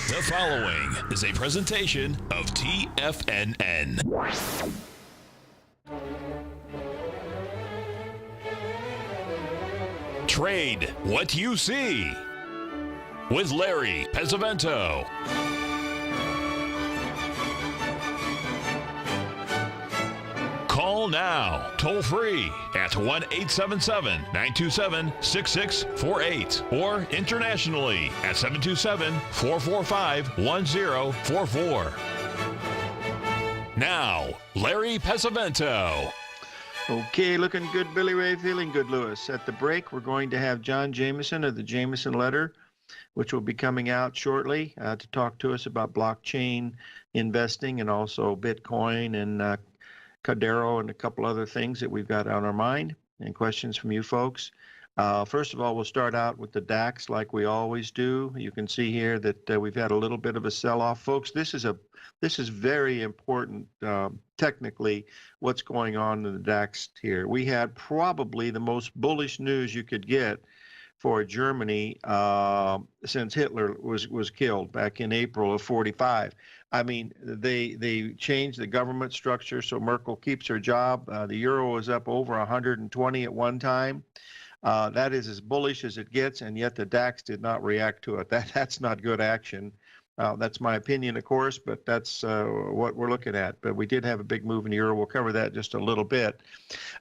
The following is a presentation of TFNN. Trade what you see with Larry Pesavento. Call now, toll free at 1-877-927-6648 or internationally at 727-445-1044. Now, Larry Pesavento. Okay, looking good, Billy Ray, feeling good, Lewis. At the break, we're going to have John Jameson of the Jameson Letter, which will be coming out shortly to talk to us about blockchain investing and also Bitcoin and Cardero and a couple other things that we've got on our mind and questions from you folks. First of all, we'll start out with the DAX like we always do. You can see here that we've had a little bit of a sell-off. Folks, this is very important technically what's going on in the DAX here. We had probably the most bullish news you could get for Germany since Hitler was killed back in April of '45. I mean, they changed the government structure so Merkel keeps her job. The euro was up over 120 at one time. That is as bullish as it gets, and yet the DAX did not react to it. That's not good action. That's my opinion, of course, but that's what we're looking at. But we did have a big move in the euro. We'll cover that just a little bit.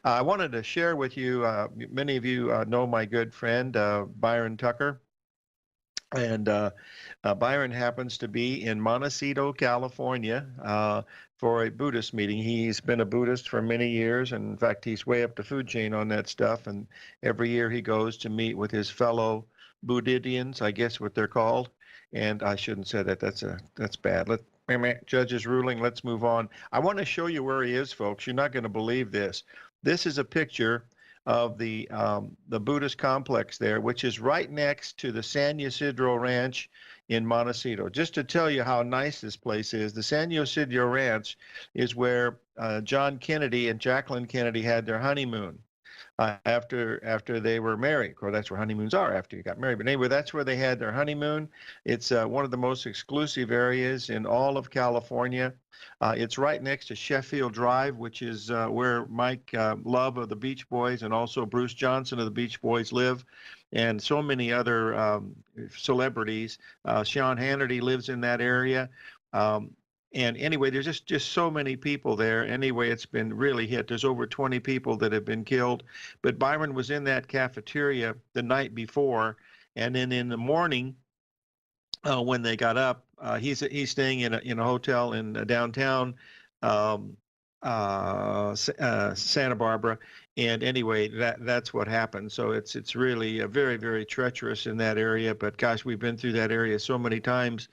I wanted to share with you, many of you know my good friend, Byron Tucker. And Byron happens to be in Montecito, California, for a Buddhist meeting. He's been a Buddhist for many years, and in fact, he's way up the food chain on that stuff. And every year he goes to meet with his fellow Buddhidians, I guess what they're called. And I shouldn't say that. That's bad. Judge's ruling. Let's move on. I want to show you where he is, folks. You're not going to believe this. This is a picture of the Buddhist complex there, which is right next to the San Ysidro Ranch in Montecito. Just to tell you how nice this place is, the San Ysidro Ranch is where John Kennedy and Jacqueline Kennedy had their honeymoon after they were married. Of course, that's where honeymoons are after you got married. But anyway, that's where they had their honeymoon. It's one of the most exclusive areas in all of California. It's right next to Sheffield Drive, which is where Mike Love of the Beach Boys and also Bruce Johnson of the Beach Boys live, and so many other celebrities. Sean Hannity lives in that area. And anyway, there's just so many people there. Anyway, it's been really hit. There's over 20 people that have been killed. But Byron was in that cafeteria the night before, and then in the morning, when they got up, he's staying in a hotel in downtown Santa Barbara. And anyway, that's what happened. So it's really very, very treacherous in that area. But gosh, we've been through that area so many times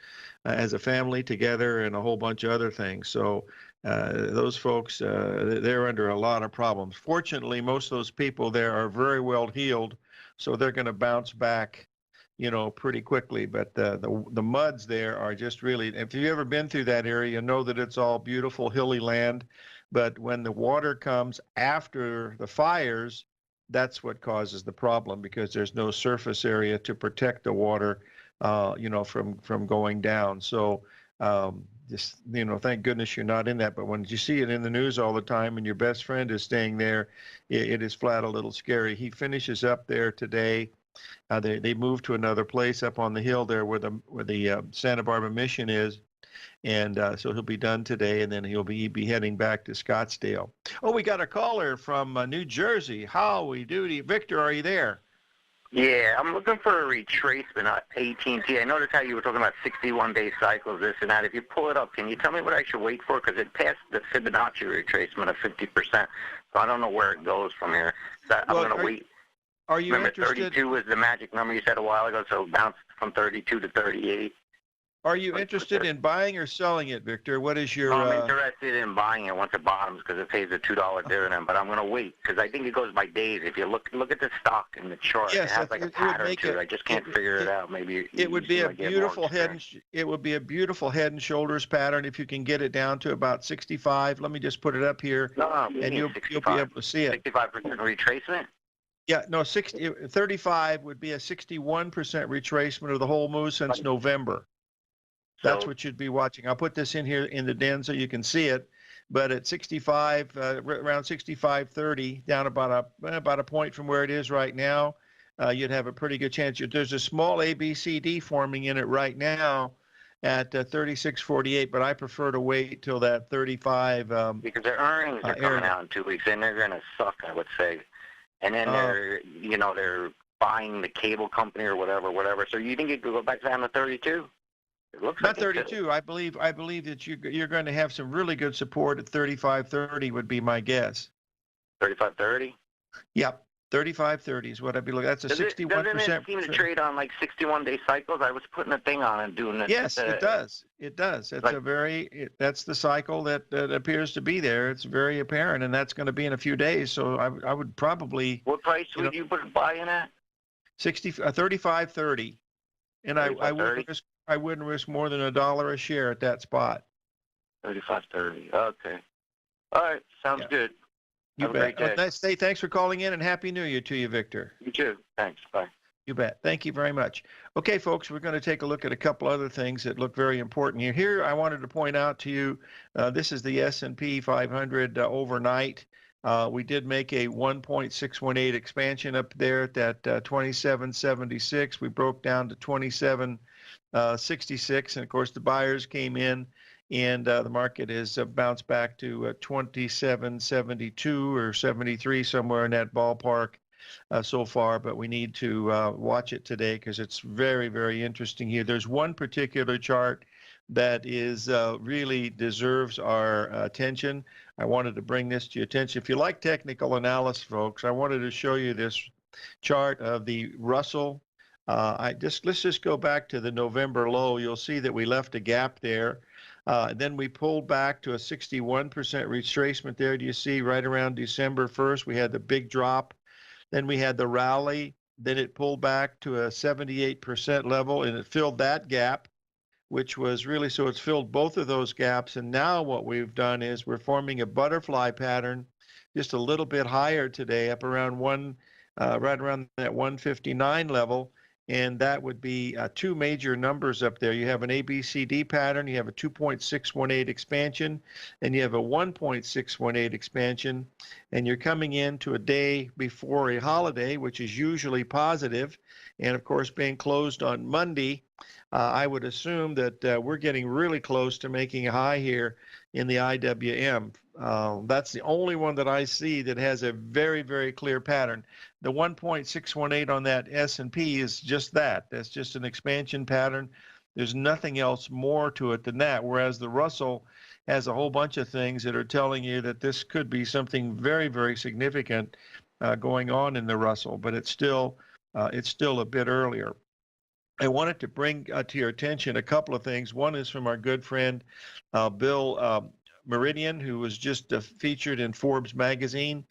as a family together and a whole bunch of other things. So those folks, they're under a lot of problems. Fortunately, most of those people there are very well healed, so they're going to bounce back, pretty quickly. But the muds there are just really, if you've ever been through that area, you know that it's all beautiful hilly land. But when the water comes after the fires, that's what causes the problem, because there's no surface area to protect the water, from going down. So just, thank goodness you're not in that. But when you see it in the news all the time and your best friend is staying there, it is flat a little scary. He finishes up there today. They moved to another place up on the hill there where the Santa Barbara Mission is. And so he'll be done today, and then he'll be heading back to Scottsdale. Oh, we got a caller from New Jersey. Howie doody. Victor, are you there? Yeah, I'm looking for a retracement on AT&T. I noticed how you were talking about 61-day cycles, this and that. If you pull it up, can you tell me what I should wait for? Because it passed the Fibonacci retracement of 50%, so I don't know where it goes from here. So I'm going to wait. Are you interested? 32 was the magic number you said a while ago, so it bounced from 32 to 38. Are you interested in buying or selling it, Victor? What is your... I'm interested in buying it once it bottoms because it pays a $2 dividend, but I'm going to wait because I think it goes by days. If you look at the stock in the chart, yes, it has like a pattern to it. I just can't figure it out. Maybe it would be a beautiful head and shoulders pattern if you can get it down to about 65. Let me just put it up here, and you'll be able to see it. 65% retracement. Yeah, no, 35 would be a 61% retracement of the whole move since November. That's So- what you'd be watching. I'll put this in here in the den so you can see it. But at 65, around 65.30, down about a point from where it is right now, you'd have a pretty good chance. There's a small ABCD forming in it right now at 36.48, but I prefer to wait till that 35. Because their earnings are coming out in 2 weeks, and they're going to suck, I would say. And then they're buying the cable company or whatever. So you think it could go back down to 32? It looks Not like 32. I believe that you're going to have some really good support at 35.30 would be my guess. 35.30? Yep. 35.30 is what I'd be looking at. That's a 61%. Doesn't it seem to trade on like 61-day cycles? I was putting a thing on and doing it. Yes, it does. It does. It's that's the cycle that appears to be there. It's very apparent, and that's going to be in a few days. So I would probably. What price would you put buying at? 35.30, and I wouldn't risk more than $1 a share at that spot. 35.30. Okay. All right. Sounds good. You Have a bet. great day. Nice day. Thanks for calling in, and Happy New Year to you, Victor. You too. Thanks. Bye. You bet. Thank you very much. Okay, folks, we're going to take a look at a couple other things that look very important here. Here, I wanted to point out to you, this is the S&P 500 overnight. We did make a 1.618 expansion up there at that 27.76. We broke down to 27.66, and of course the buyers came in, and the market has bounced back to 27.72 or 73, somewhere in that ballpark so far, but we need to watch it today because it's very, very interesting here. There's one particular chart that is really deserves our attention. I wanted to bring this to your attention. If you like technical analysis, folks, I wanted to show you this chart of the Russell. Let's just go back to the November low. You'll see that we left a gap there. Then we pulled back to a 61% retracement there. Do you see right around December 1st, we had the big drop. Then we had the rally. Then it pulled back to a 78% level, and it filled that gap, which was really, so it's filled both of those gaps. And now what we've done is we're forming a butterfly pattern just a little bit higher today, up around right around that 159 level. And that would be two major numbers up there. You have an ABCD pattern, you have a 2.618 expansion, and you have a 1.618 expansion. And you're coming into a day before a holiday, which is usually positive. And of course, being closed on Monday, I would assume that we're getting really close to making a high here in the IWM. That's the only one that I see that has a very, very clear pattern. The 1.618 on that S&P is just that. That's just an expansion pattern. There's nothing else more to it than that, whereas the Russell has a whole bunch of things that are telling you that this could be something very, very significant going on in the Russell, but it's still a bit earlier. I wanted to bring to your attention a couple of things. One is from our good friend Bill Meridian, who was just featured in Forbes magazine,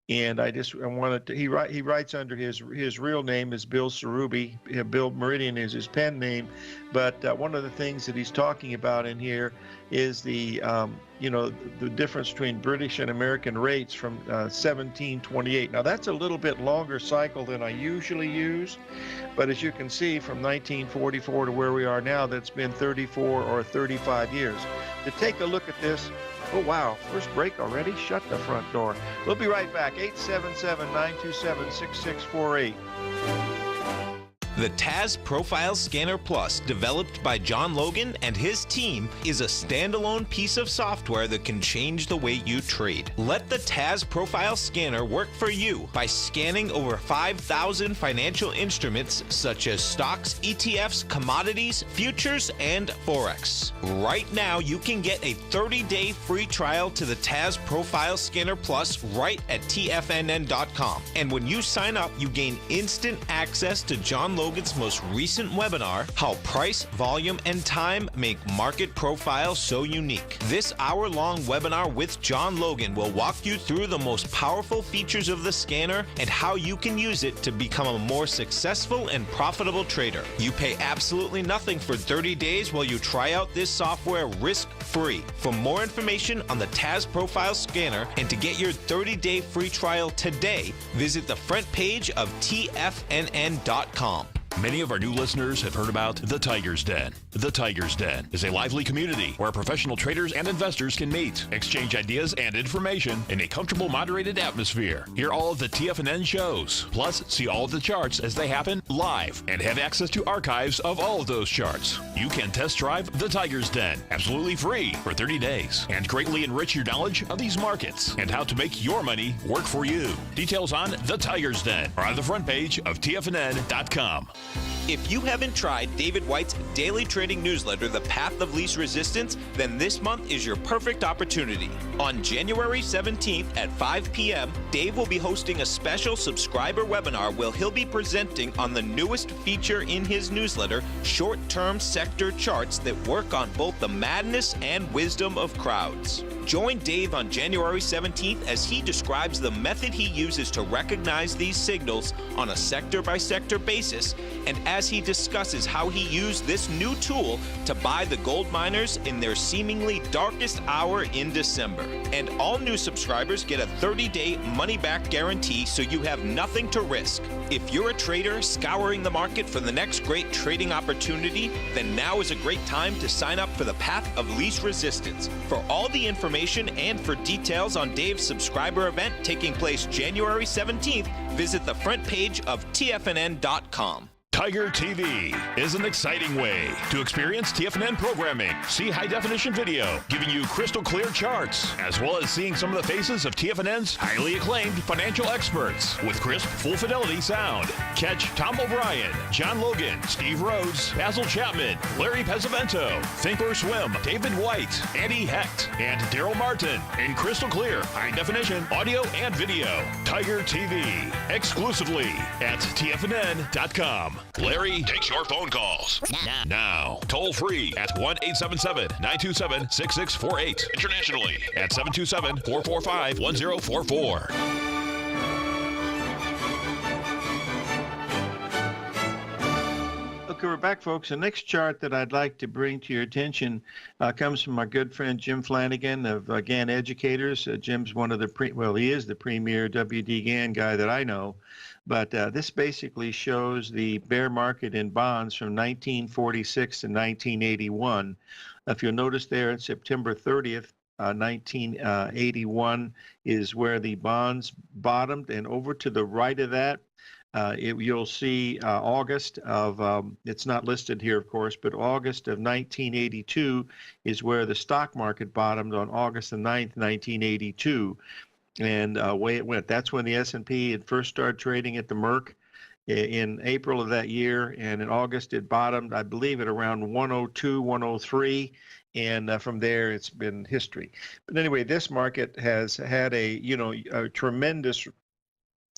and I wanted to. He writes under his real name is Bill Cerubi. Bill Meridian is his pen name, but one of the things that he's talking about in here is the difference between British and American rates from 1728. Now that's a little bit longer cycle than I usually use, but as you can see, from 1944 to where we are now, that's been 34 or 35 years. To take a look at this. Oh, wow. First break already? Shut the front door. We'll be right back. 877-927-6648. The TAS Profile Scanner Plus, developed by John Logan and his team, is a standalone piece of software that can change the way you trade. Let the TAS Profile Scanner work for you by scanning over 5,000 financial instruments such as stocks, ETFs, commodities, futures, and Forex. Right now, you can get a 30-day free trial to the TAS Profile Scanner Plus right at TFNN.com. And when you sign up, you gain instant access to John Logan's most recent webinar, How Price, Volume, and Time Make Market Profile So Unique. This hour-long webinar with John Logan will walk you through the most powerful features of the scanner and how you can use it to become a more successful and profitable trader. You pay absolutely nothing for 30 days while you try out this software risk-free. For more information on the TAS Profile Scanner and to get your 30-day free trial today, visit the front page of TFNN.com. Many of our new listeners have heard about The Tiger's Den. The Tiger's Den is a lively community where professional traders and investors can meet, exchange ideas and information in a comfortable, moderated atmosphere. Hear all of the TFNN shows, plus see all of the charts as they happen live and have access to archives of all of those charts. You can test drive The Tiger's Den absolutely free for 30 days and greatly enrich your knowledge of these markets and how to make your money work for you. Details on The Tiger's Den are on the front page of TFNN.com. If you haven't tried David White's daily trading newsletter, The Path of Least Resistance, then this month is your perfect opportunity. On January 17th at 5 p.m., Dave will be hosting a special subscriber webinar where he'll be presenting on the newest feature in his newsletter, short-term sector charts that work on both the madness and wisdom of crowds. Join Dave on January 17th as he describes the method he uses to recognize these signals on a sector-by-sector basis, and as he discusses how he used this new tool to buy the gold miners in their seemingly darkest hour in December. And all new subscribers get a 30-day money-back guarantee, so you have nothing to risk. If you're a trader scouring the market for the next great trading opportunity, then now is a great time to sign up for the Path of Least Resistance. For all the information and for details on Dave's subscriber event taking place January 17th, visit the front page of TFNN.com. Tiger TV is an exciting way to experience TFNN programming. See high-definition video giving you crystal clear charts, as well as seeing some of the faces of TFNN's highly acclaimed financial experts with crisp, full-fidelity sound. Catch Tom O'Brien, John Logan, Steve Rhodes, Basil Chapman, Larry Pesavento, Think or Swim, David White, Andy Hecht, and Daryl Martin in crystal clear, high-definition audio and video. Tiger TV, exclusively at TFNN.com. Larry takes your phone calls now. Toll free at 1-877-927-6648. Internationally at 727-445-1044. Okay, we're back, folks. The next chart that I'd like to bring to your attention comes from our good friend Jim Flanagan of GAN Educators. Jim's one of the he is the premier WD GAN guy that I know. But this basically shows the bear market in bonds from 1946 to 1981. If you'll notice there, on September 30th, 1981 is where the bonds bottomed, and over to the right of that, you'll see August of, it's not listed here, of course, but August of 1982 is where the stock market bottomed on August the 9th, 1982. And way it went. That's when the S&P had first started trading at the Merc in April of that year, and in August it bottomed, I believe, at around 102, 103, and from there it's been history. But anyway, this market has had a tremendous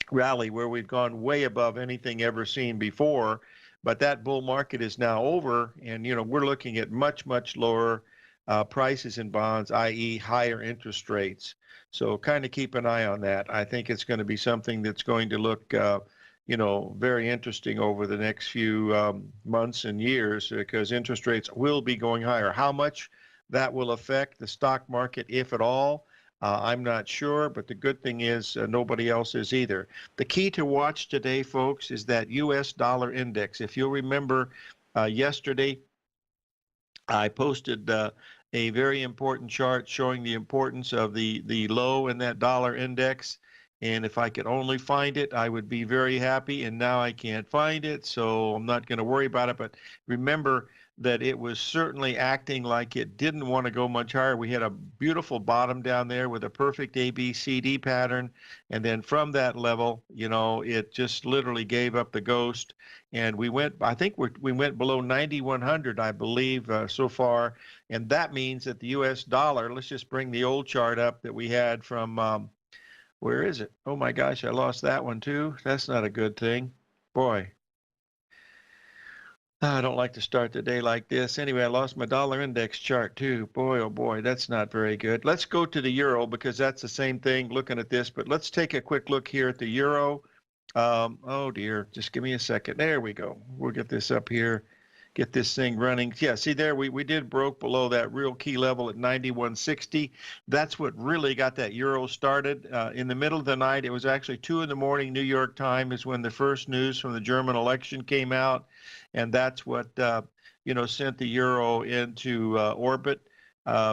rally where we've gone way above anything ever seen before, but that bull market is now over, and we're looking at much lower prices in bonds, i.e. higher interest rates. So kind of keep an eye on that. I think it's going to be something that's going to look, very interesting over the next few months and years, because interest rates will be going higher. How much that will affect the stock market, if at all, I'm not sure, but the good thing is nobody else is either. The key to watch today, folks, is that U.S. dollar index. If you'll remember yesterday, I posted a very important chart showing the importance of the low in that dollar index. And if I could only find it, I would be very happy. And now I can't find it, so I'm not going to worry about it. But remember that it was certainly acting like it didn't want to go much higher. We had a beautiful bottom down there with a perfect ABCD pattern. And then from that level, it just literally gave up the ghost. And we went, I think we went below 9,100, I believe, so far. And that means that the U.S. dollar, let's just bring the old chart up that we had from, where is it? Oh my gosh, I lost that one too. That's not a good thing. Boy. I don't like to start the day like this. Anyway, I lost my dollar index chart too. Boy, oh boy, that's not very good. Let's go to the euro because that's the same thing looking at this. But let's take a quick look here at the euro. Oh dear, just give me a second. There we go. We'll get this up here. get this thing running. Yeah, see there, we did broke below that real key level at 91.60. That's what really got that euro started. In the middle of the night, it was actually 2 in the morning New York time is when the first news from the German election came out, and that's what sent the euro into orbit,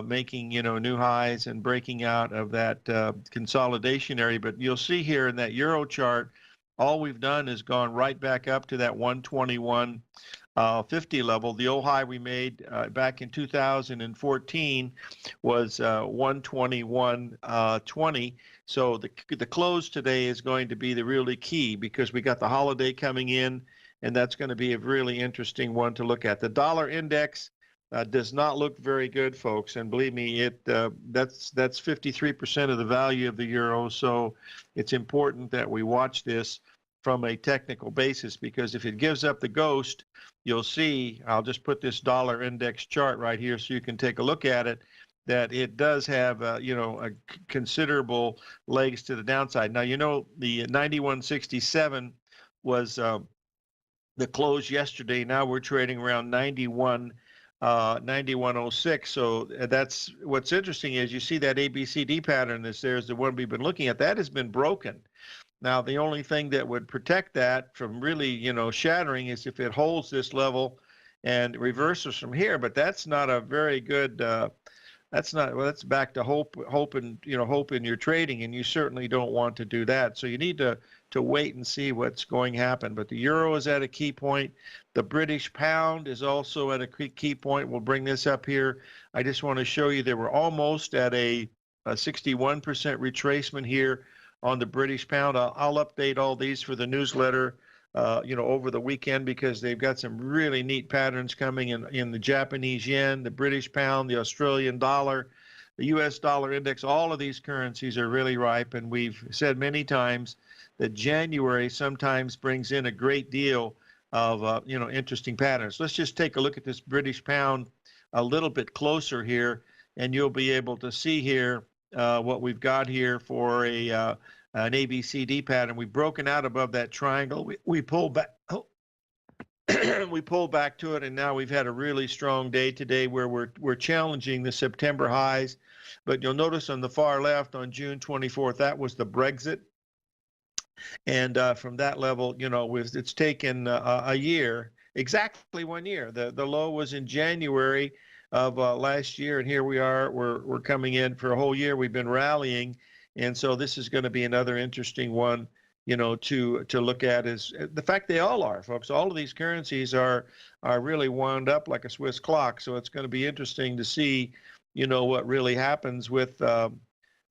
making new highs and breaking out of that consolidation area. But you'll see here in that euro chart, all we've done is gone right back up to that 121. 50 level. The old high we made back in 2014 was 121.20. So the close today is going to be the really key because we got the holiday coming in, and that's going to be a really interesting one to look at. The dollar index does not look very good, folks, and believe me, that's 53% of the value of the euro. So it's important that we watch this from a technical basis, because if it gives up the ghost, you'll see, I'll just put this dollar index chart right here so you can take a look at it, that it does have a considerable legs to the downside. Now, the 91.67 was the close yesterday. Now we're trading around 91.06. So that's what's interesting is you see that ABCD pattern is the one we've been looking at. That has been broken. Now, the only thing that would protect that from really, shattering is if it holds this level and reverses from here. But that's not a very good. That's back to hope in your trading, and you certainly don't want to do that. So you need to wait and see what's going to happen. But the euro is at a key point. The British pound is also at a key point. We'll bring this up here. I just want to show you that we're almost at a 61% retracement here on the British pound. I'll update all these for the newsletter, over the weekend, because they've got some really neat patterns coming in the Japanese yen, the British pound, the Australian dollar, the U.S. dollar index. All of these currencies are really ripe, and we've said many times that January sometimes brings in a great deal of interesting patterns. Let's just take a look at this British pound a little bit closer here, and you'll be able to see here what we've got here for an ABCD pattern. We've broken out above that triangle. We pulled back. We pulled back to it, and now we've had a really strong day today where we're challenging the September highs. But you'll notice on the far left on June 24th, that was the Brexit. And from that level, it's taken a year, exactly 1 year. The low was in January of last year, and here we are. We're coming in for a whole year. We've been rallying, and so this is going to be another interesting one, to look at. Is the fact they all are, folks. All of these currencies are really wound up like a Swiss clock. So it's going to be interesting to see, what really happens with,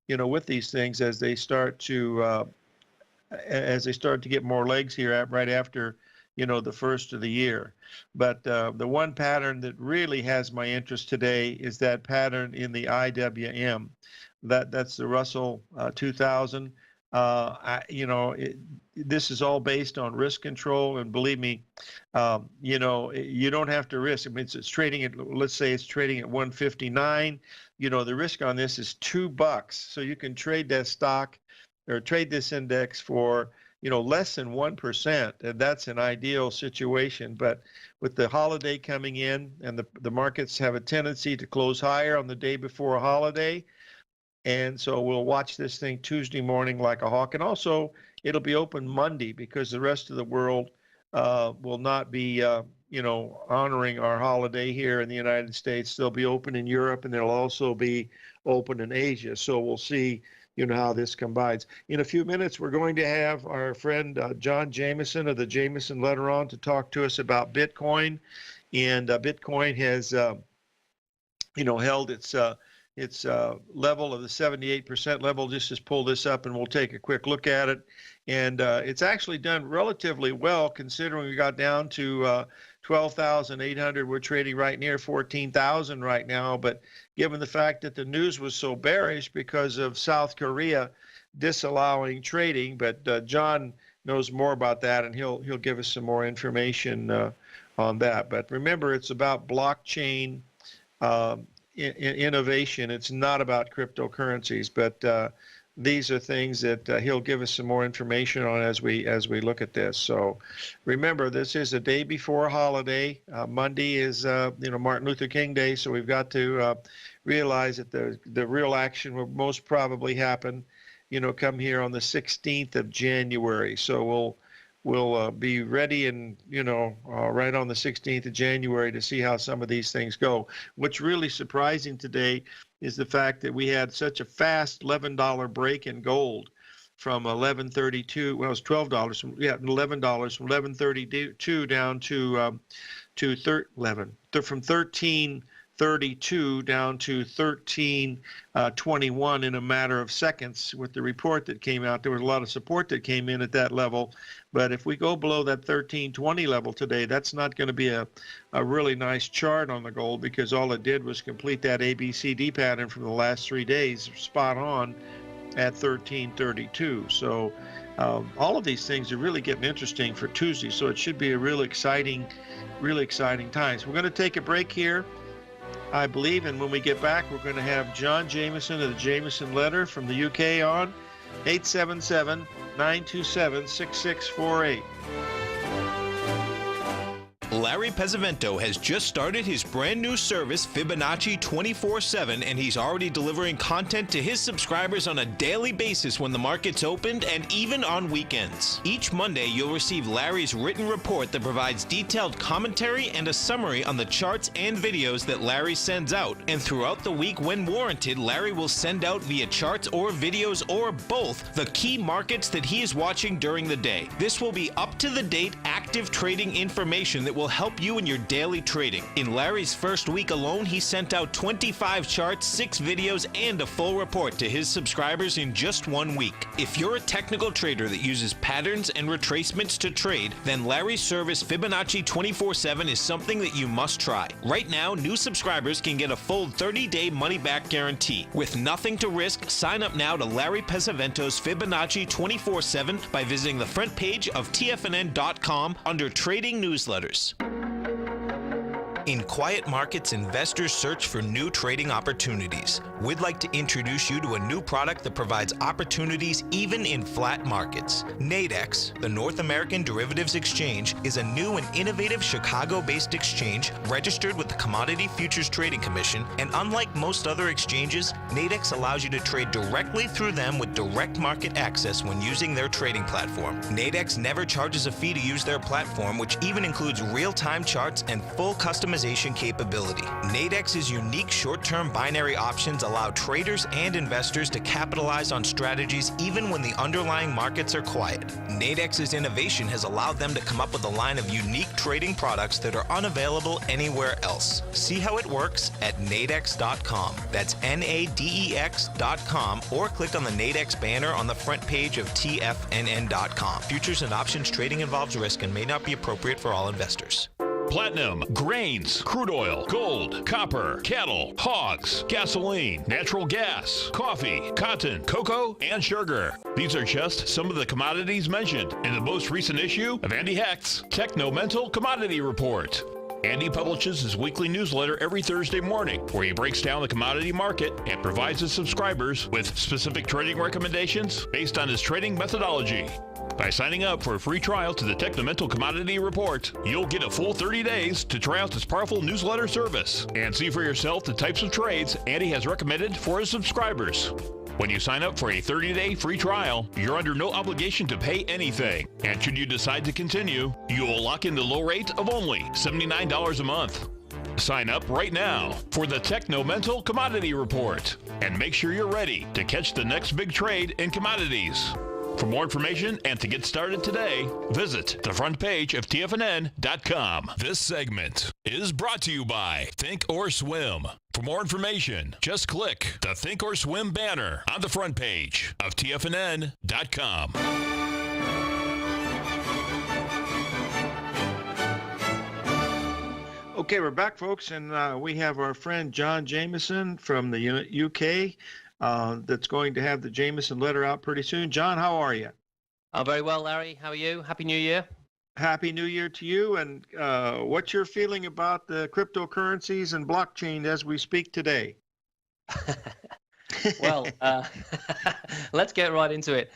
with these things as they start to get more legs here right after, the first of the year. But the one pattern that really has my interest today is that pattern in the IWM. That's the Russell 2000. This is all based on risk control, and believe me, you don't have to risk. I mean, it's trading at, let's say it's trading at 159. The risk on this is $2, so you can trade that stock or trade this index for less than 1%, and that's an ideal situation. But with the holiday coming in, and the markets have a tendency to close higher on the day before a holiday, and so we'll watch this thing Tuesday morning like a hawk. And also, it'll be open Monday because the rest of the world will not be, honoring our holiday here in the United States. They'll be open in Europe, and they'll also be open in Asia. So we'll see, how this combines. In a few minutes, we're going to have our friend John Jameson of the Jameson Letter on to talk to us about Bitcoin. And Bitcoin has, held its level of the 78% level. Just pull this up and we'll take a quick look at it. And it's actually done relatively well considering we got down to 12,800. We're trading right near 14,000 right now. But given the fact that the news was so bearish because of South Korea disallowing trading, but John knows more about that, and he'll give us some more information on that. But remember, it's about blockchain innovation. It's not about cryptocurrencies, but these are things that he'll give us some more information on as we look at this. So remember, this is a day before a holiday. Monday is Martin Luther King Day, so we've got to realize that the real action will most probably happen, come here on the 16th of January. So we'll be ready and right on the 16th of January to see how some of these things go. What's really surprising today is the fact that we had such a fast $11 break in gold from 11.32. Well, it was $12 from $11 from 11.32 down to from 13.32 down to 13.21 in a matter of seconds. With the report that came out, there was a lot of support that came in at that level. But if we go below that 13.20 level today, that's not going to be a really nice chart on the gold, because all it did was complete that ABCD pattern from the last 3 days, spot on at 13.32. So all of these things are really getting interesting for Tuesday. So it should be a really exciting time. So we're going to take a break here, I believe, and when we get back, we're going to have John Jameson of the Jameson Letter from the UK on 877-927-6648. Larry Pesavento has just started his brand new service, Fibonacci 24/7, and he's already delivering content to his subscribers on a daily basis when the market's opened and even on weekends. Each Monday, you'll receive Larry's written report that provides detailed commentary and a summary on the charts and videos that Larry sends out. And throughout the week, when warranted, Larry will send out via charts or videos or both the key markets that he is watching during the day. This will be up-to-the-date, active trading information that will help you in your daily trading. In Larry's first week alone, he sent out 25 charts, 6 videos, and a full report to his subscribers in just 1 week. If you're a technical trader that uses patterns and retracements to trade, then Larry's service Fibonacci 24/7 is something that you must try. Right now, new subscribers can get a full 30-day money-back guarantee. With nothing to risk, sign up now to Larry Pesavento's Fibonacci 24/7 by visiting the front page of TFNN.com under Trading Newsletters. In quiet markets, investors search for new trading opportunities. We'd like to introduce you to a new product that provides opportunities even in flat markets. Nadex, the North American Derivatives Exchange, is a new and innovative Chicago-based exchange registered with the Commodity Futures Trading Commission, and unlike most other exchanges, Nadex allows you to trade directly through them with direct market access when using their trading platform. Nadex never charges a fee to use their platform, which even includes real-time charts and full customization capability. Nadex's unique short-term binary options allow traders and investors to capitalize on strategies even when the underlying markets are quiet. Nadex's innovation has allowed them to come up with a line of unique trading products that are unavailable anywhere else. See how it works at nadex.com. That's NADEX.com, or click on the Nadex banner on the front page of TFNN.com. Futures and options trading involves risk and may not be appropriate for all investors. Platinum, grains, crude oil, gold, copper, cattle, hogs, gasoline, natural gas, coffee, cotton, cocoa, and sugar. These are just some of the commodities mentioned in the most recent issue of Andy Hecht's Techno-Mental Commodity Report. Andy publishes his weekly newsletter every Thursday morning, where he breaks down the commodity market and provides his subscribers with specific trading recommendations based on his trading methodology. By signing up for a free trial to the Techno-Mental Commodity Report, you'll get a full 30 days to try out this powerful newsletter service and see for yourself the types of trades Andy has recommended for his subscribers. When you sign up for a 30-day free trial, you're under no obligation to pay anything. And should you decide to continue, you will lock in the low rate of only $79 a month. Sign up right now for the Techno-Mental Commodity Report and make sure you're ready to catch the next big trade in commodities. For more information and to get started today, visit the front page of TFNN.com. This segment is brought to you by Think or Swim. For more information, just click the Think or Swim banner on the front page of TFNN.com. Okay, we're back, folks, and we have our friend John Jameson from the UK. That's going to have the Jameson letter out pretty soon. John, how are you? I'm very well, Larry. How are you? Happy New Year. Happy New Year to you. And what's your feeling about the cryptocurrencies and blockchain as we speak today? Well, let's get right into it.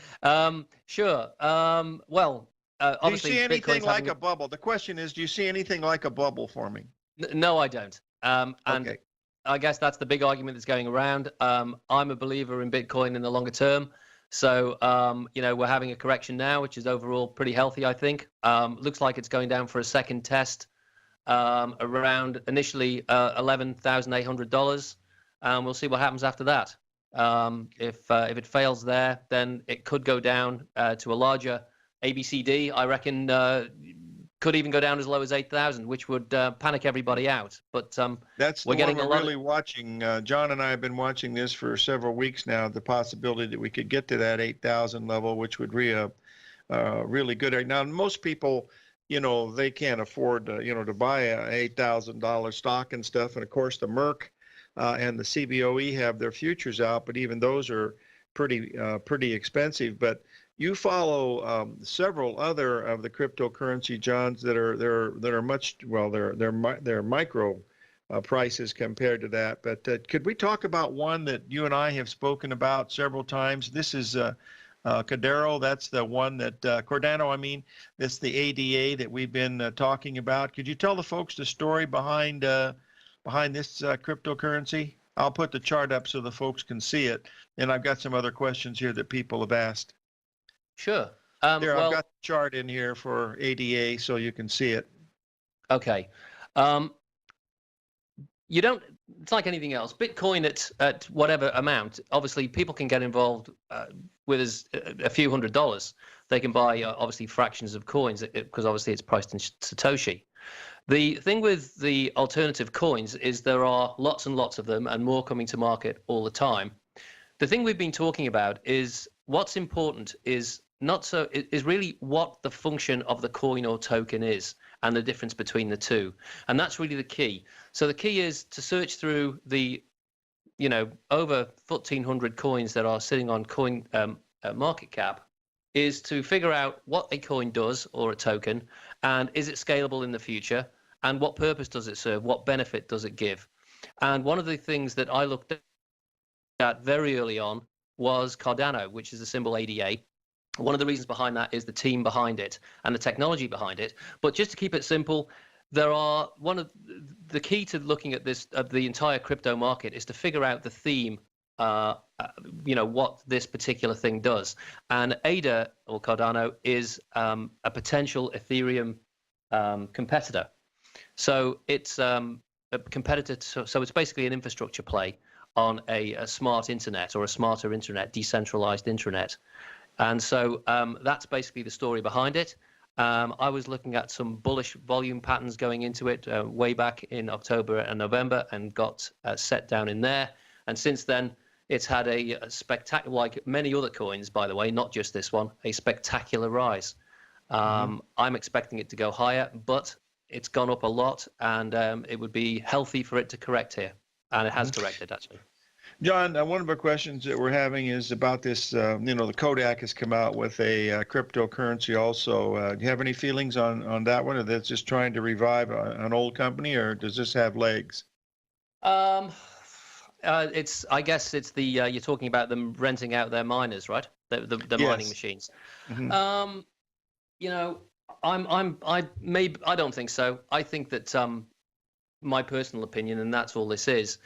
Sure. Do you Obviously, see anything Bitcoin's like having a bubble? The question is, do you see anything like a bubble forming? no, I don't. And Okay. I guess that's the big argument that's going around. I'm a believer in Bitcoin in the longer term. So, we're having a correction now, which is overall pretty healthy, I think. Looks like it's going down for a second test around initially $11,800. We'll see what happens after that. If it fails there, then it could go down to a larger ABCD. I reckon could even go down as low as 8,000, which would panic everybody out. But That's we're the getting one a we're lot really watching. John and I have been watching this for several weeks now, the possibility that we could get to that 8,000 level, which would really good. Now, most people, they can't afford to buy a $8,000 stock and stuff. And of course, the Merck and the CBOE have their futures out, but even those are pretty expensive. But you follow several other of the cryptocurrency, Johns, that are much they're micro prices compared to that. But could we talk about one that you and I have spoken about several times? This is Cordero. That's the one that Cardano. I mean, that's the ADA that we've been talking about. Could you tell the folks the story behind this cryptocurrency? I'll put the chart up so the folks can see it, and I've got some other questions here that people have asked. sure. I've Well, got the chart in here for ADA so you can see it. okay. You don't. It's like anything else. Bitcoin at whatever amount. Obviously, people can get involved with a few $100s. They can buy obviously fractions of coins because obviously it's priced in Satoshi. The thing with the alternative coins is there are lots and lots of them and more coming to market all the time. The thing we've been talking about is what's important is really what the function of the coin or token is and the difference between the two. And that's really the key. So the key is to search through the, over 1,400 coins that are sitting on coin market cap, is to figure out what a coin does or a token, and is it scalable in the future, and what purpose does it serve, what benefit does it give. And one of the things that I looked at very early on was Cardano, which is the symbol ADA. One of the reasons behind that is the team behind it and the technology behind it. But just to keep it simple, one of the key to looking at this, the entire crypto market, is to figure out the theme, what this particular thing does. And ADA or Cardano is a potential Ethereum competitor. So it's a competitor. So it's basically an infrastructure play on a smart internet or a smarter internet, decentralized internet. And so that's basically the story behind it. I was looking at some bullish volume patterns going into it way back in October and November and got set down in there. And since then, it's had a spectacular, like many other coins, by the way, not just this one, a spectacular rise. I'm expecting it to go higher, but it's gone up a lot, and it would be healthy for it to correct here. And it has corrected, actually. John, one of our questions that we're having is about this, the Kodak has come out with a cryptocurrency also. Do you have any feelings on that one, or that's just trying to revive an old company, or does this have legs? I guess it's the, you're talking about them renting out their miners, right? The Yes. mining machines. I don't think so. I think that my personal opinion, and that's all this is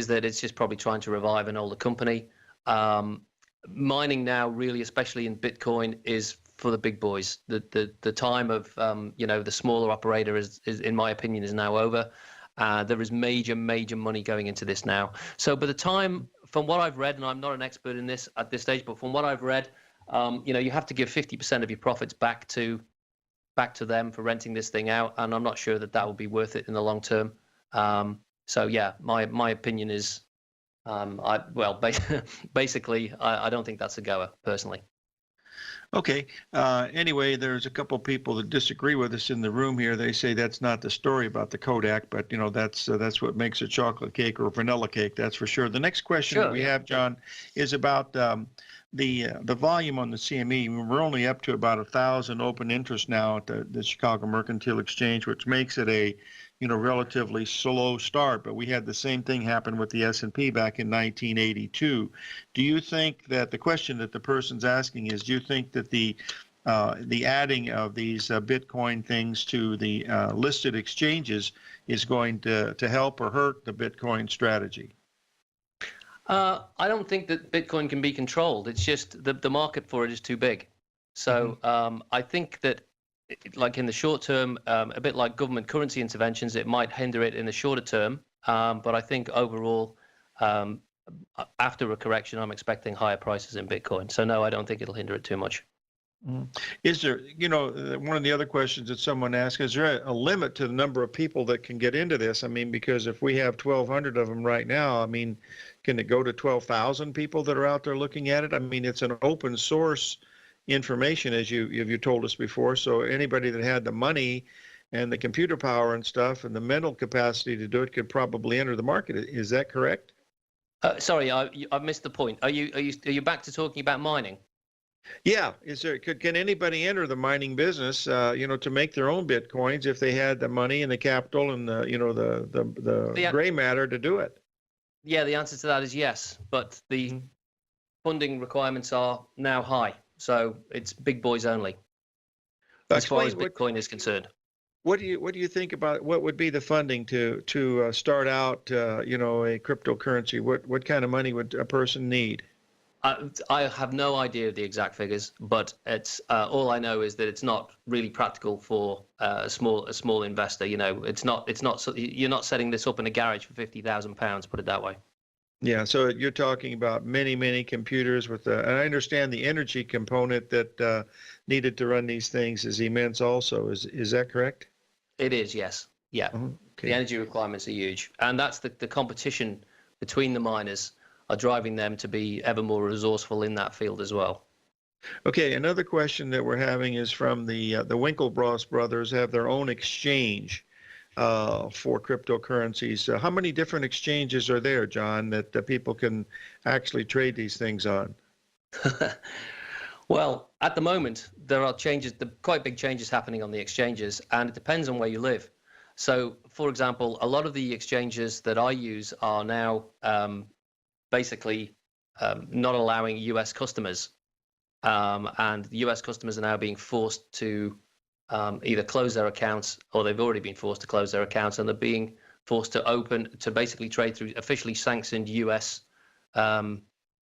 that it's just probably trying to revive an older company. Mining now, really, especially in Bitcoin, is for the big boys. The time of the smaller operator is in my opinion is now over. There is major money going into this now. So by the time, from what I've read, and I'm not an expert in this at this stage, but from what I've read, you have to give 50% of your profits back to them for renting this thing out, and I'm not sure that will be worth it in the long term. So yeah, my opinion is, basically, I don't think that's a goer personally. Okay. Anyway, there's a couple people that disagree with us in the room here. They say that's not the story about the Kodak, but that's what makes a chocolate cake or a vanilla cake. That's for sure. The next question that we have, John, is about the volume on the CME. We're only up to about 1,000 open interest now at the Chicago Mercantile Exchange, which makes it a relatively slow start, but we had the same thing happen with the S&P back in 1982. Do you think that the question that the person's asking is, do you think that the adding of these Bitcoin things to the listed exchanges is going to help or hurt the Bitcoin strategy? I don't think that Bitcoin can be controlled. It's just the market for it is too big. So I think that, like in the short term, a bit like government currency interventions, it might hinder it in the shorter term. But I think overall, after a correction, I'm expecting higher prices in Bitcoin. So no, I don't think it'll hinder it too much. Is there, one of the other questions that someone asked, is there a limit to the number of people that can get into this? I mean, because if we have 1,200 of them right now, I mean, can it go to 12,000 people that are out there looking at it? I mean, it's an open source information, as you told us before. So anybody that had the money and the computer power and stuff and the mental capacity to do it could probably enter the market. Is that correct? Sorry, I missed the point. Are you back to talking about mining? Yeah. Can anybody enter the mining business, to make their own Bitcoins if they had the money and the capital and the gray matter to do it? Yeah, the answer to that is yes, but the funding requirements are now high, so it's big boys only, as far as Bitcoin is concerned. What do you think about what would be the funding to start out, a cryptocurrency? What kind of money would a person need? I have no idea of the exact figures, but it's all I know is that it's not really practical for a small investor. It's not. You're not setting this up in a garage for £50,000. Put it that way. Yeah. So you're talking about many computers and I understand the energy component that needed to run these things is immense. Also, is that correct? It is. Yes. Yeah. Okay. The energy requirements are huge, and that's the competition between the miners are driving them to be ever more resourceful in that field as well. Okay, another question that we're having is from the Winklevoss brothers have their own exchange for cryptocurrencies. How many different exchanges are there, John, that people can actually trade these things on? Well, at the moment, there are quite big changes happening on the exchanges, and it depends on where you live. So, for example, a lot of the exchanges that I use are now basically not allowing US customers, and US customers are now being forced to either close their accounts, or they've already been forced to close their accounts, and they're being forced to basically trade through officially sanctioned US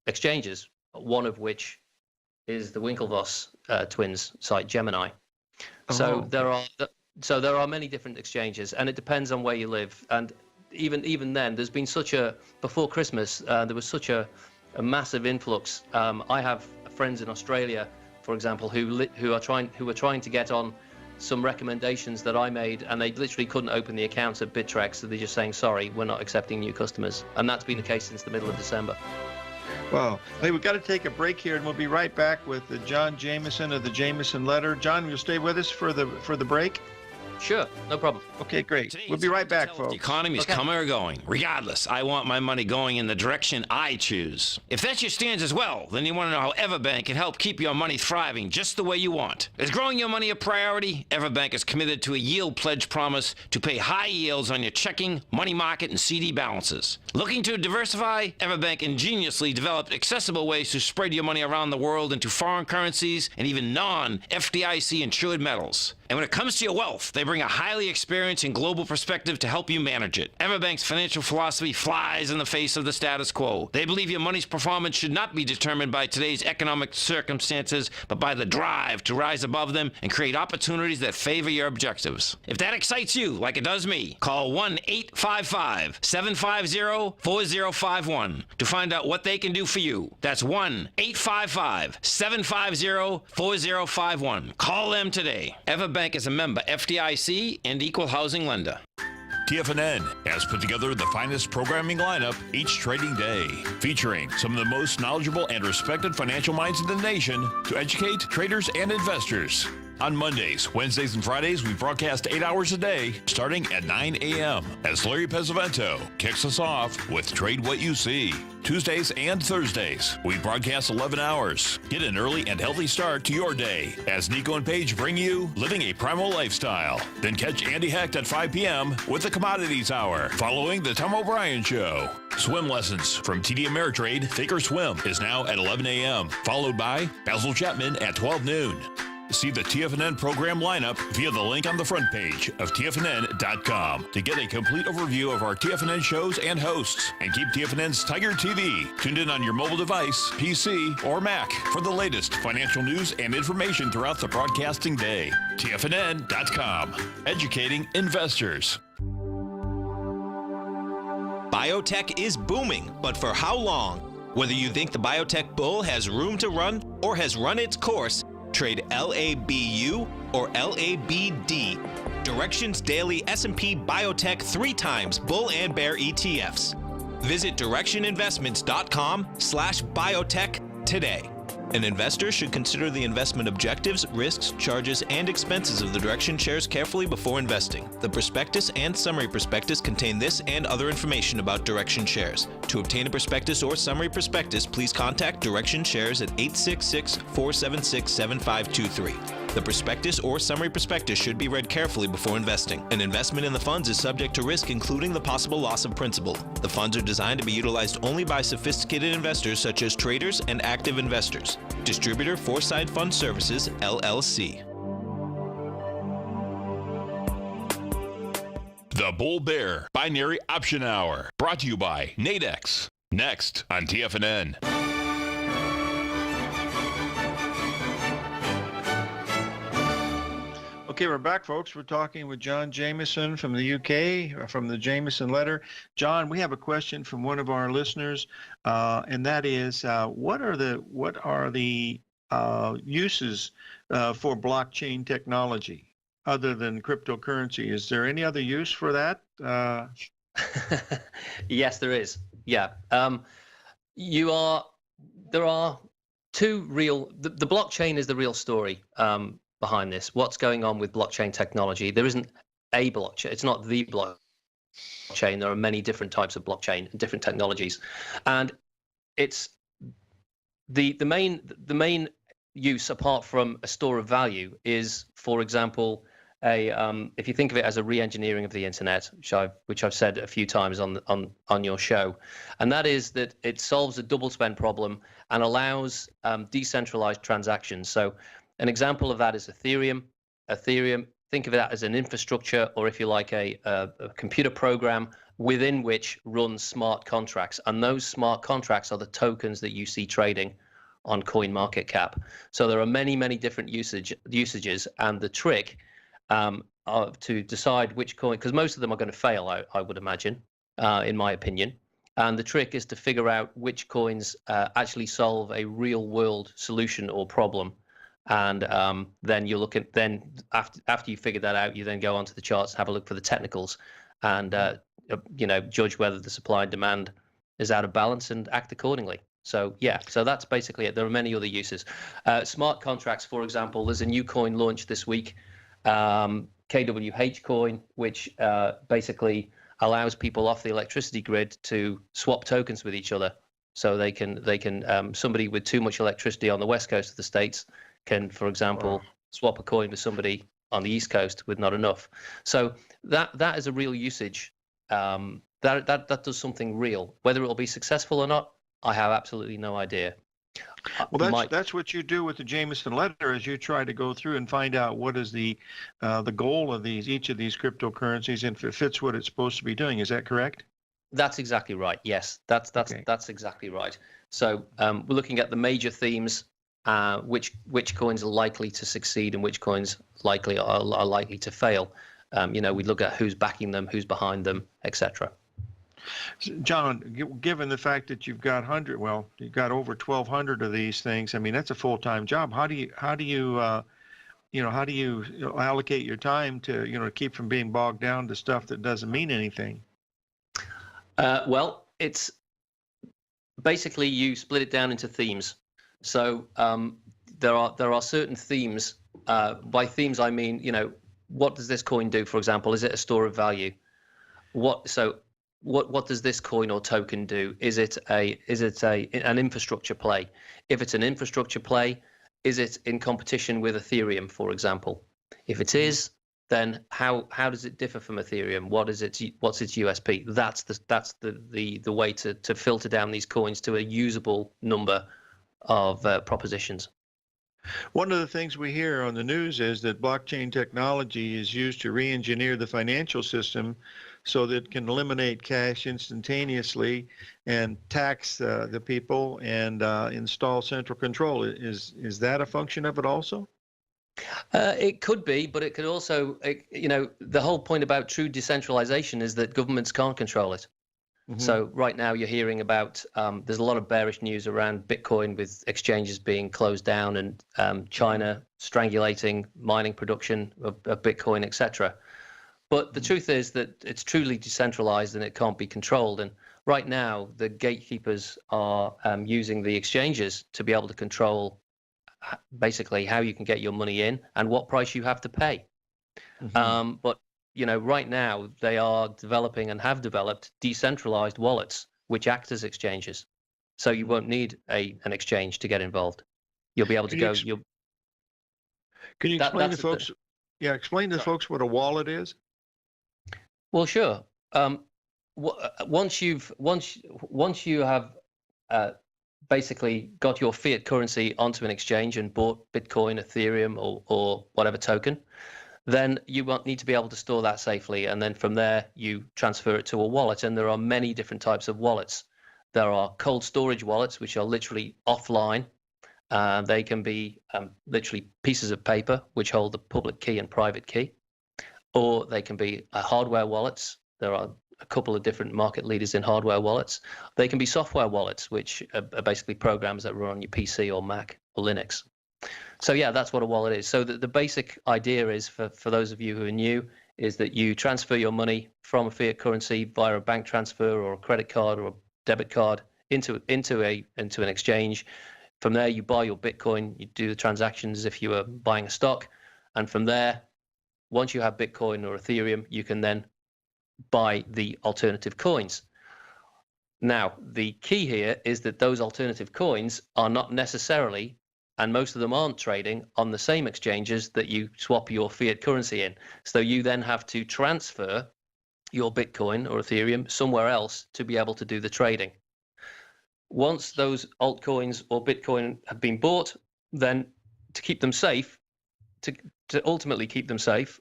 exchanges, one of which is the Winklevoss twins site, Gemini. So there are many different exchanges, and it depends on where you live. And even then, there's been before Christmas, there was such a massive influx. I have friends in Australia, for example, who were trying to get on some recommendations that I made, and they literally couldn't open the accounts at Bittrex, so they're just saying, sorry, we're not accepting new customers. And that's been the case since the middle of December. Wow. Hey, we've got to take a break here, and we'll be right back with John Jameson of the Jameson Letter. John, you'll stay with us for the break? Sure, no problem. Okay, great. We'll be right back, folks. The economy is coming or going. Regardless, I want my money going in the direction I choose. If that's your stance as well, then you want to know how Everbank can help keep your money thriving just the way you want. Is growing your money a priority? Everbank is committed to a yield pledge promise to pay high yields on your checking, money market, and CD balances. Looking to diversify? Everbank ingeniously developed accessible ways to spread your money around the world into foreign currencies and even non-FDIC insured metals. And when it comes to your wealth, they bring a highly experienced and global perspective to help you manage it. Everbank's financial philosophy flies in the face of the status quo. They believe your money's performance should not be determined by today's economic circumstances, but by the drive to rise above them and create opportunities that favor your objectives. If that excites you, like it does me, call 1-855-750-4051 to find out what they can do for you. That's 1-855-750-4051. Call them today. Everbank is a member FDIC and equal housing lender. TFNN has put together the finest programming lineup each trading day, featuring some of the most knowledgeable and respected financial minds in the nation to educate traders and investors. On Mondays, Wednesdays, and Fridays, we broadcast 8 hours a day, starting at 9 a.m. as Larry Pesavento kicks us off with Trade What You See. Tuesdays and Thursdays, we broadcast 11 hours. Get an early and healthy start to your day as Nico and Paige bring you Living a Primal Lifestyle. Then catch Andy Hecht at 5 p.m. with the Commodities Hour, following the Tom O'Brien Show. Swim lessons from TD Ameritrade Thinkorswim is now at 11 a.m., followed by Basil Chapman at 12 noon. See the TFNN program lineup via the link on the front page of TFNN.com to get a complete overview of our TFNN shows and hosts. And keep TFNN's Tiger TV tuned in on your mobile device, PC, or Mac for the latest financial news and information throughout the broadcasting day. TFNN.com, educating investors. Biotech is booming, but for how long? Whether you think the biotech bull has room to run or has run its course, trade LABU or LABD. Direction's daily S&P Biotech 3 times bull and bear ETFs. Visit directioninvestments.com/biotech today. An investor should consider the investment objectives, risks, charges, and expenses of the Direction shares carefully before investing. The prospectus and summary prospectus contain this and other information about Direction shares. To obtain a prospectus or summary prospectus, please contact Direction shares at 866-476-7523. The prospectus or summary prospectus should be read carefully before investing. An investment in the funds is subject to risk, including the possible loss of principal. The funds are designed to be utilized only by sophisticated investors such as traders and active investors. Distributor Foreside Fund Services, LLC. The Bull Bear Binary Option Hour, brought to you by Nadex. Next on TFNN. Okay, we're back, folks. We're talking with John Jameson from the UK, from the Jameson Letter. John, we have a question from one of our listeners, and that is, what are the uses for blockchain technology other than cryptocurrency? Is there any other use for that? Yes, there is. Yeah. There are two real. The blockchain is the real story. Behind this, what's going on with blockchain technology? There isn't a blockchain. It's not the blockchain. There are many different types of blockchain and different technologies, and it's the main use, apart from a store of value, is, for example, if you think of it as a re-engineering of the internet, which I've said a few times on your show, and that is that it solves a double spend problem and allows decentralized transactions. So an example of that is Ethereum. Think of it as an infrastructure, or if you like, a computer program within which runs smart contracts. And those smart contracts are the tokens that you see trading on CoinMarketCap. So there are many, many different usages. And the trick to decide which coin, because most of them are going to fail, I would imagine, in my opinion. And the trick is to figure out which coins actually solve a real world solution or problem. And then you look at, after you figure that out, you then go onto the charts, have a look for the technicals, and judge whether the supply and demand is out of balance and act accordingly. So yeah, so that's basically it. There are many other uses. Smart contracts, for example, there's a new coin launched this week, KWH coin, which basically allows people off the electricity grid to swap tokens with each other. So they can somebody with too much electricity on the west coast of the States can, for example, swap a coin with somebody on the east coast with not enough. So that is a real usage. That does something real. Whether it will be successful or not, I have absolutely no idea. Well, that's what you do with the Jameson Letter, is you try to go through and find out what is the goal of each of these cryptocurrencies, and if it fits what it's supposed to be doing. Is that correct? That's exactly right. Yes, that's exactly right. So we're looking at the major themes, which coins are likely to succeed and which coins are likely to fail. We look at who's backing them, who's behind them, etc. John, given the fact that you've got over 1,200 of these things, I mean, that's a full-time job. How do you allocate your time to keep from being bogged down to stuff that doesn't mean anything? Well, it's basically you split it down into themes. So there are certain themes By themes, I mean, what does this coin do? For example, is it a store of value? What does this coin or token do? Is it an infrastructure play? If it's an infrastructure play, is it in competition with Ethereum, for example? If it is, then how does it differ from Ethereum? What's its USP? That's the way to filter down these coins to a usable number of propositions. One of the things we hear on the news is that blockchain technology is used to re-engineer the financial system so that it can eliminate cash instantaneously and tax the people and install central control. Is that a function of it also? It could be, but it could also, the whole point about true decentralization is that governments can't control it. So right now you're hearing about, there's a lot of bearish news around Bitcoin with exchanges being closed down and China strangulating mining production of Bitcoin, etc. But the truth is that it's truly decentralized and it can't be controlled. And right now the gatekeepers are using the exchanges to be able to control basically how you can get your money in and what price you have to pay. But right now they are developing and have developed decentralized wallets which act as exchanges. So you won't need an exchange to get involved. You'll be able to go. Can you explain to folks? Explain to folks what a wallet is. Well, sure. Once you have basically got your fiat currency onto an exchange and bought Bitcoin, Ethereum, or whatever token, then you need to be able to store that safely. And then from there, you transfer it to a wallet. And there are many different types of wallets. There are cold storage wallets, which are literally offline. They can be literally pieces of paper, which hold the public key and private key. Or they can be hardware wallets. There are a couple of different market leaders in hardware wallets. They can be software wallets, which are basically programs that run on your PC or Mac or Linux. So yeah, that's what a wallet is. So the basic idea is, for those of you who are new, is that you transfer your money from a fiat currency via a bank transfer or a credit card or a debit card into an exchange. From there, you buy your Bitcoin, you do the transactions as if you were buying a stock. And from there, once you have Bitcoin or Ethereum, you can then buy the alternative coins. Now, the key here is that those alternative coins are not necessarily, and most of them aren't trading on the same exchanges that you swap your fiat currency in. So you then have to transfer your Bitcoin or Ethereum somewhere else to be able to do the trading. Once those altcoins or Bitcoin have been bought, then to keep them safe, to ultimately keep them safe,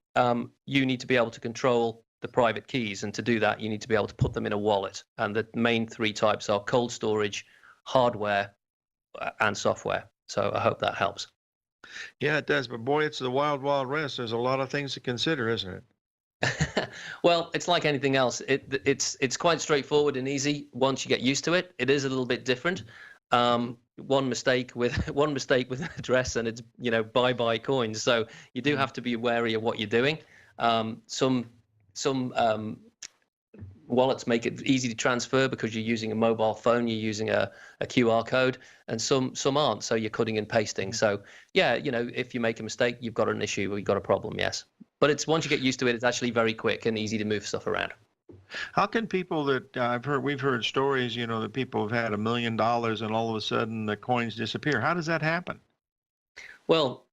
you need to be able to control the private keys. And to do that, you need to be able to put them in a wallet. And the main three types are cold storage, hardware, and software. So I hope that helps. Yeah, it does. But boy, it's the wild, wild west. There's a lot of things to consider, isn't it? Well, it's like anything else. It's quite straightforward and easy once you get used to it. It is a little bit different. One mistake with an address and it's bye coins. So you do have to be wary of what you're doing. Some wallets make it easy to transfer because you're using a mobile phone, you're using a QR code, and some aren't. So you're cutting and pasting. So yeah, if you make a mistake, you've got an issue or you've got a problem. Yes, but it's once you get used to it, it's actually very quick and easy to move stuff around. How can people that we've heard stories, that people have had $1 million and all of a sudden the coins disappear. How does that happen? Well,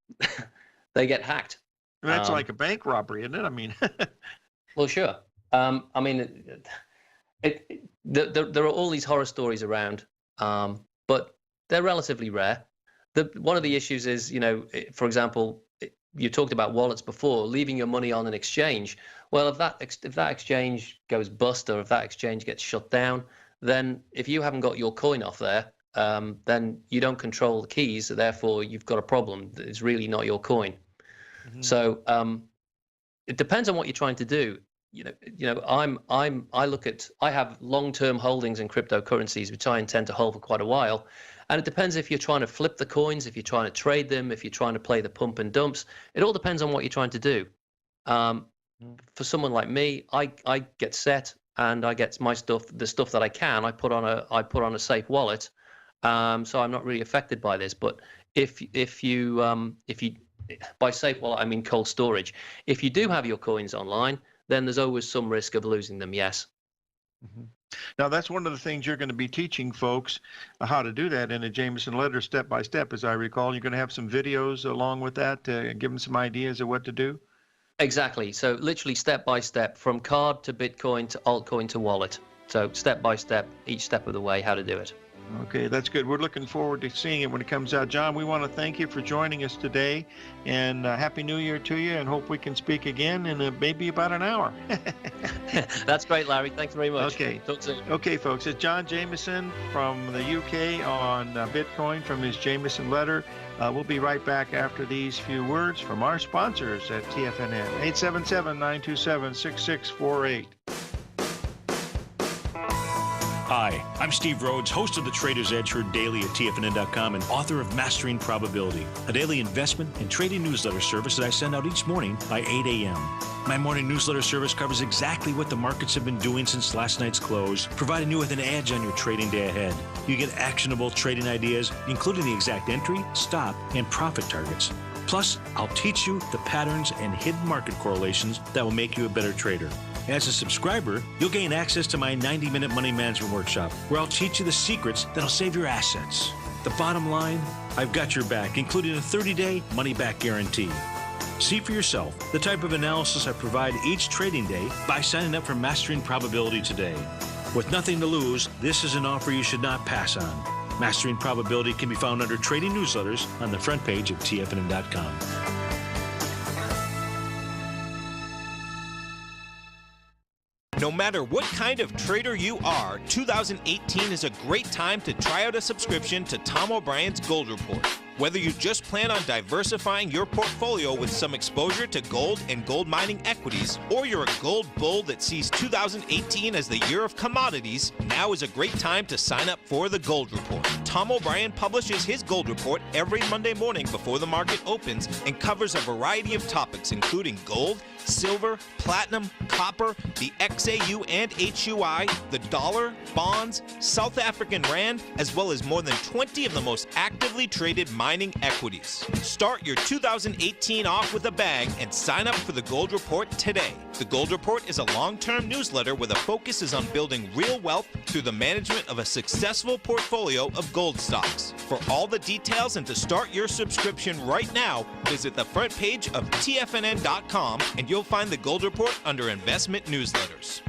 they get hacked. That's like a bank robbery, isn't it? I mean, well, sure. I mean, there are all these horror stories around, but they're relatively rare. One of the issues is, for example, you talked about wallets before, leaving your money on an exchange. Well, if that exchange goes bust or if that exchange gets shut down, then if you haven't got your coin off there, then you don't control the keys. So therefore, you've got a problem. It's really not your coin. Mm-hmm. So it depends on what you're trying to do. I have long-term holdings in cryptocurrencies, which I intend to hold for quite a while. And it depends if you're trying to flip the coins, if you're trying to trade them, if you're trying to play the pump and dumps. It all depends on what you're trying to do. For someone like me, I get set and I get my stuff, the stuff that I can, I put on a safe wallet. So I'm not really affected by this. But if you by safe wallet, I mean cold storage. If you do have your coins online, then there's always some risk of losing them, yes. Mm-hmm. Now, that's one of the things you're going to be teaching folks how to do that in a Jameson letter step by step, as I recall. You're going to have some videos along with that to give them some ideas of what to do? Exactly. So literally step by step, from card to Bitcoin to altcoin to wallet. So step by step, each step of the way, how to do it. Okay, that's good. We're looking forward to seeing it when it comes out. John, we want to thank you for joining us today, and Happy New Year to you, and hope we can speak again in maybe about an hour. That's great, Larry. Thanks very much. Okay. Talk soon. Okay, folks, it's John Jameson from the UK on Bitcoin from his Jameson letter. We'll be right back after these few words from our sponsors at TFNN. 877-927-6648. Hi, I'm Steve Rhodes, host of the Trader's Edge, heard daily at TFNN.com and author of Mastering Probability, a daily investment and trading newsletter service that I send out each morning by 8 a.m. My morning newsletter service covers exactly what the markets have been doing since last night's close, providing you with an edge on your trading day ahead. You get actionable trading ideas, including the exact entry, stop, and profit targets. Plus, I'll teach you the patterns and hidden market correlations that will make you a better trader. As a subscriber, you'll gain access to my 90-minute money management workshop, where I'll teach you the secrets that'll save your assets. The bottom line, I've got your back, including a 30-day money-back guarantee. See for yourself the type of analysis I provide each trading day by signing up for Mastering Probability today. With nothing to lose, this is an offer you should not pass on. Mastering Probability can be found under Trading Newsletters on the front page of TFNN.com. No matter what kind of trader you are, 2018 is a great time to try out a subscription to Tom O'Brien's Gold Report. Whether you just plan on diversifying your portfolio with some exposure to gold and gold mining equities, or you're a gold bull that sees 2018 as the year of commodities, now is a great time to sign up for the Gold Report. Tom O'Brien publishes his Gold Report every Monday morning before the market opens and covers a variety of topics, including gold, silver, platinum, copper, the XAU and HUI, the dollar, bonds, South African rand, as well as more than 20 of the most actively traded mining equities. Start your 2018 off with a bang and sign up for the Gold Report today. The Gold Report is a long-term newsletter where the focus is on building real wealth through the management of a successful portfolio of gold stocks. For all the details and to start your subscription right now, visit the front page of TFNN.com and you'll find the Gold Report under Investment Newsletters.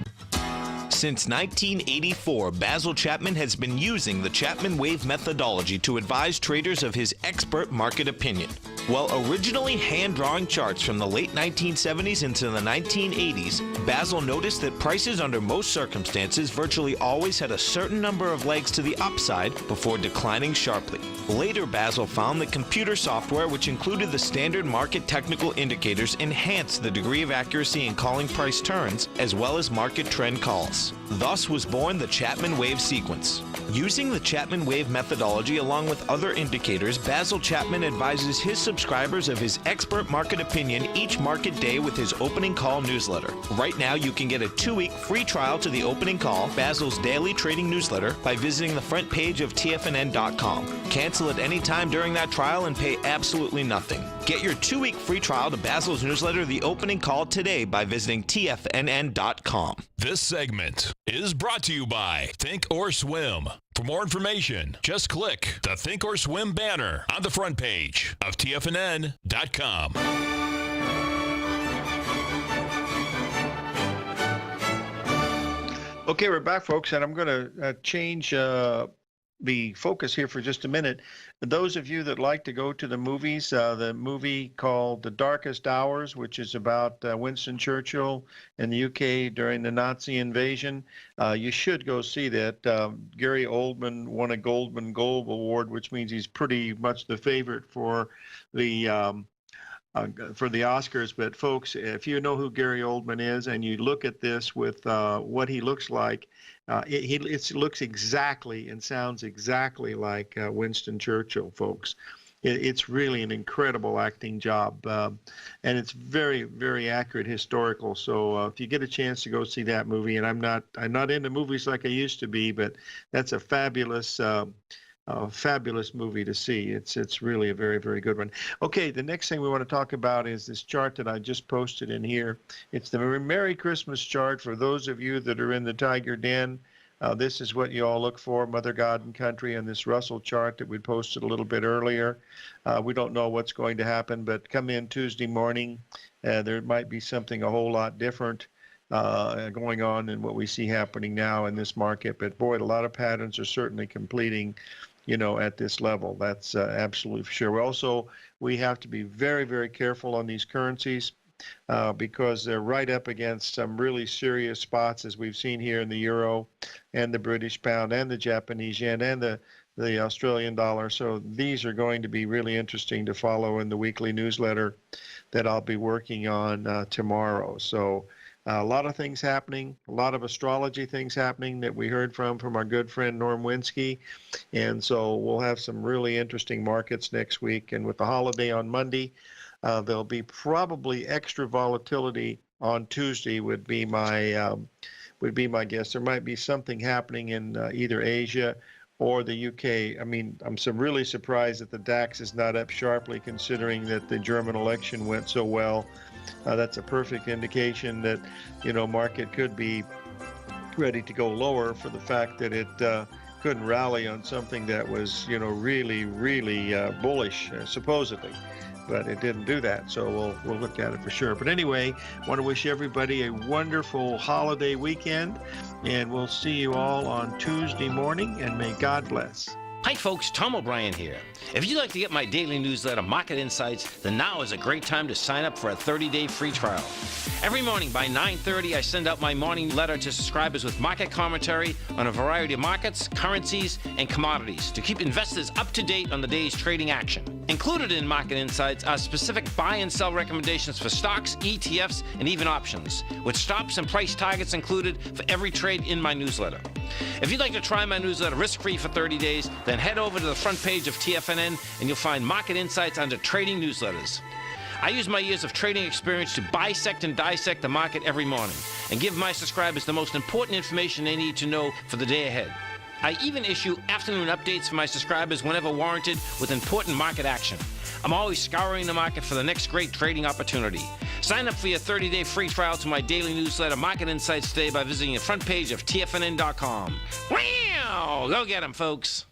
Since 1984, Basil Chapman has been using the Chapman Wave methodology to advise traders of his expert market opinion. While originally hand-drawing charts from the late 1970s into the 1980s, Basil noticed that prices under most circumstances virtually always had a certain number of legs to the upside before declining sharply. Later, Basil found that computer software, which included the standard market technical indicators, enhanced the degree of accuracy in calling price turns, as well as market trend calls. Thus was born the Chapman Wave sequence. Using the Chapman Wave methodology along with other indicators, Basil Chapman advises his subscribers of his expert market opinion each market day with his opening call newsletter. Right now, you can get a 2-week free trial to the opening call, Basil's daily trading newsletter, by visiting the front page of TFNN.com. Cancel at any time during that trial and pay absolutely nothing. Get your 2-week free trial to Basil's newsletter, The Opening Call, today by visiting TFNN.com. This segment is brought to you by Think or Swim. For more information, just click the Think or Swim banner on the front page of TFNN.com. Okay, we're back, folks, and I'm going to change the focus here for just a minute. Those of you that like to go to the movies, the movie called The Darkest Hours, which is about Winston Churchill in the UK during the Nazi invasion, you should go see that. Gary Oldman won a Goldman Globe Award, which means he's pretty much the favorite for the Oscars. But folks, if you know who Gary Oldman is and you look at this with what he looks like, it looks exactly and sounds exactly like Winston Churchill, folks. It's really an incredible acting job, and it's very, very accurate historical. So if you get a chance to go see that movie, and I'm not into movies like I used to be, but that's a fabulous fabulous movie to see. It's really a very, very good one. Okay, the next thing we want to talk about is this chart that I just posted in here. It's the Merry Christmas chart for those of you that are in the Tiger Den. This is what you all look for, Mother, God, and Country, and this Russell chart that we posted a little bit earlier. We don't know what's going to happen, but come in Tuesday morning, there might be something a whole lot different going on than what we see happening now in this market. But boy, a lot of patterns are certainly completing, at this level. That's absolutely for sure. We have to be very, very careful on these currencies because they're right up against some really serious spots, as we've seen here in the euro and the British pound and the Japanese yen and the Australian dollar. So these are going to be really interesting to follow in the weekly newsletter that I'll be working on tomorrow. So a lot of things happening, a lot of astrology things happening that we heard from our good friend Norm Winsky. And so we'll have some really interesting markets next week. And with the holiday on Monday, there'll be probably extra volatility on Tuesday would be my guess. There might be something happening in either Asia or the UK. I mean, I'm really surprised that the DAX is not up sharply considering that the German election went so well. That's a perfect indication that, market could be ready to go lower for the fact that it couldn't rally on something that was, really, really bullish, supposedly. But it didn't do that, so we'll look at it for sure. But anyway, want to wish everybody a wonderful holiday weekend, and we'll see you all on Tuesday morning, and may God bless. Hi folks, Tom O'Brien here. If you'd like to get my daily newsletter, Market Insights, then now is a great time to sign up for a 30-day free trial. Every morning by 9:30, I send out my morning letter to subscribers with market commentary on a variety of markets, currencies, and commodities to keep investors up to date on the day's trading action. Included in Market Insights are specific buy and sell recommendations for stocks, ETFs, and even options, with stops and price targets included for every trade in my newsletter. If you'd like to try my newsletter risk-free for 30 days, then head over to the front page of TFNN and you'll find Market Insights under Trading Newsletters. I use my years of trading experience to bisect and dissect the market every morning and give my subscribers the most important information they need to know for the day ahead. I even issue afternoon updates for my subscribers whenever warranted with important market action. I'm always scouring the market for the next great trading opportunity. Sign up for your 30-day free trial to my daily newsletter, Market Insights, today by visiting the front page of TFNN.com. Wow! Go get 'em, folks.